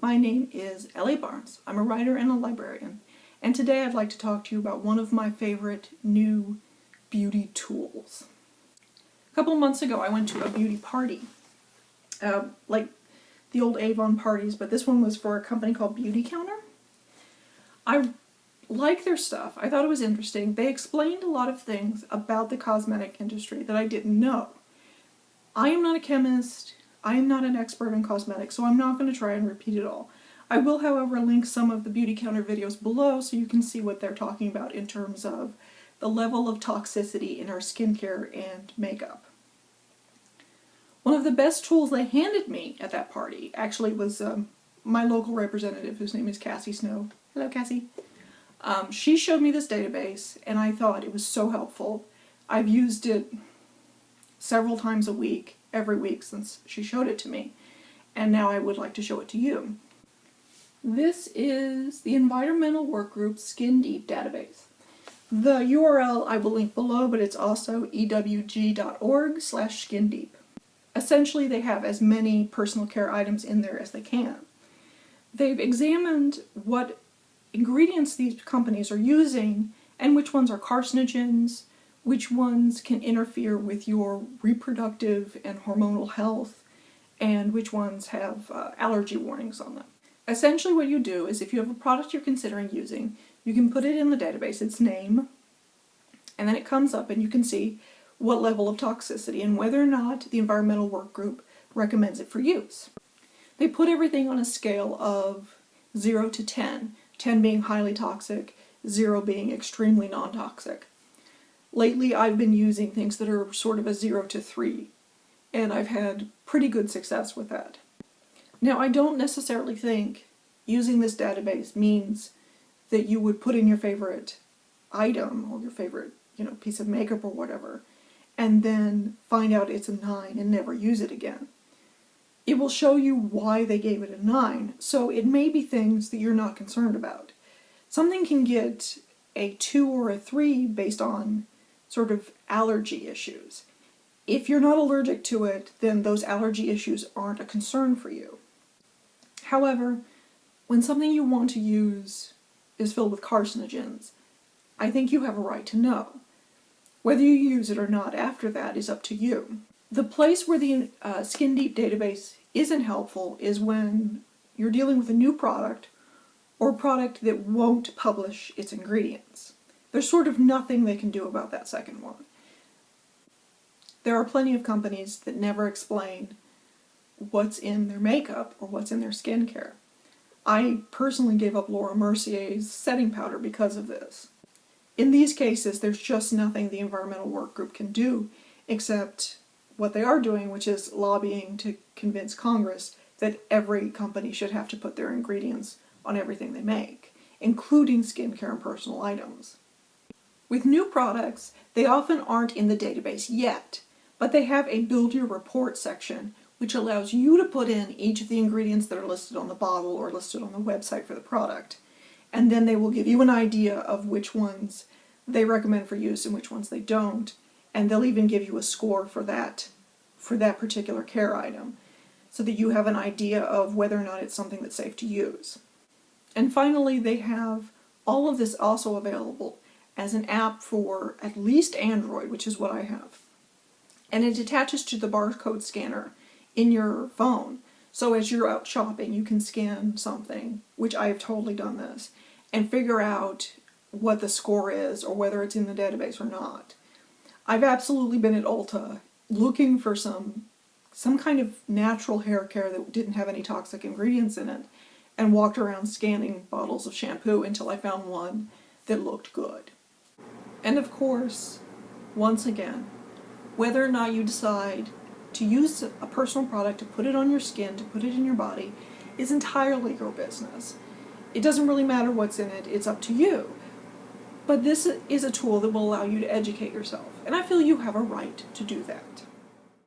My name is Ellie Barnes. I'm a writer and a librarian, and today I'd like to talk to you about one of my favorite new beauty tools. A couple months ago I went to a beauty party, like the old Avon parties, but this one was for a company called Beautycounter. I like their stuff. I thought it was interesting. They explained a lot of things about the cosmetic industry that I didn't know. I am not a chemist. I am not an expert in cosmetics, so I'm not going to try and repeat it all. I will, however, link some of the Beautycounter videos below so you can see what they're talking about in terms of the level of toxicity in our skincare and makeup. One of the best tools they handed me at that party actually was my local representative, whose name is Cassie Snow. Hello, Cassie. She showed me this database, and I thought it was so helpful. I've used it several times a week, every week since she showed it to me, and now I would like to show it to you. This is the Environmental Workgroup Skin Deep database. The URL I will link below, but it's also ewg.org/skindeep. Essentially, they have as many personal care items in there as they can. They've examined what ingredients these companies are using and which ones are carcinogens, which ones can interfere with your reproductive and hormonal health, and which ones have allergy warnings on them. Essentially what you do is if you have a product you're considering using, you can put it in the database, its name, and then it comes up and you can see what level of toxicity and whether or not the environmental work group recommends it for use. They put everything on a scale of 0 to 10, 10 being highly toxic, 0 being extremely non-toxic. Lately I've been using things that are sort of a 0 to 3, and I've had pretty good success with that. Now, I don't necessarily think using this database means that you would put in your favorite item or your favorite, piece of makeup or whatever, and then find out it's a 9 and never use it again. It will show you why they gave it a 9, so it may be things that you're not concerned about. Something can get a 2 or a 3 based on sort of allergy issues. If you're not allergic to it, then those allergy issues aren't a concern for you. However, when something you want to use is filled with carcinogens, I think you have a right to know. Whether you use it or not after that is up to you. The place where the Skin Deep database isn't helpful is when you're dealing with a new product or a product that won't publish its ingredients. There's sort of nothing they can do about that second one. There are plenty of companies that never explain what's in their makeup or what's in their skincare. I personally gave up Laura Mercier's setting powder because of this. In these cases, there's just nothing the environmental work group can do except what they are doing, which is lobbying to convince Congress that every company should have to put their ingredients on everything they make, including skincare and personal items. With new products, they often aren't in the database yet, but they have a Build Your Report section which allows you to put in each of the ingredients that are listed on the bottle or listed on the website for the product, and then they will give you an idea of which ones they recommend for use and which ones they don't, and they'll even give you a score for that particular care item, so that you have an idea of whether or not it's something that's safe to use. And finally, they have all of this also available as an app for at least Android, which is what I have. And it attaches to the barcode scanner in your phone. So as you're out shopping, you can scan something, which I have totally done this, and figure out what the score is or whether it's in the database or not. I've absolutely been at Ulta looking for some kind of natural hair care that didn't have any toxic ingredients in it, and walked around scanning bottles of shampoo until I found one that looked good. And of course, once again, whether or not you decide to use a personal product, to put it on your skin, to put it in your body, is entirely your business. It doesn't really matter what's in it, it's up to you. But this is a tool that will allow you to educate yourself, and I feel you have a right to do that.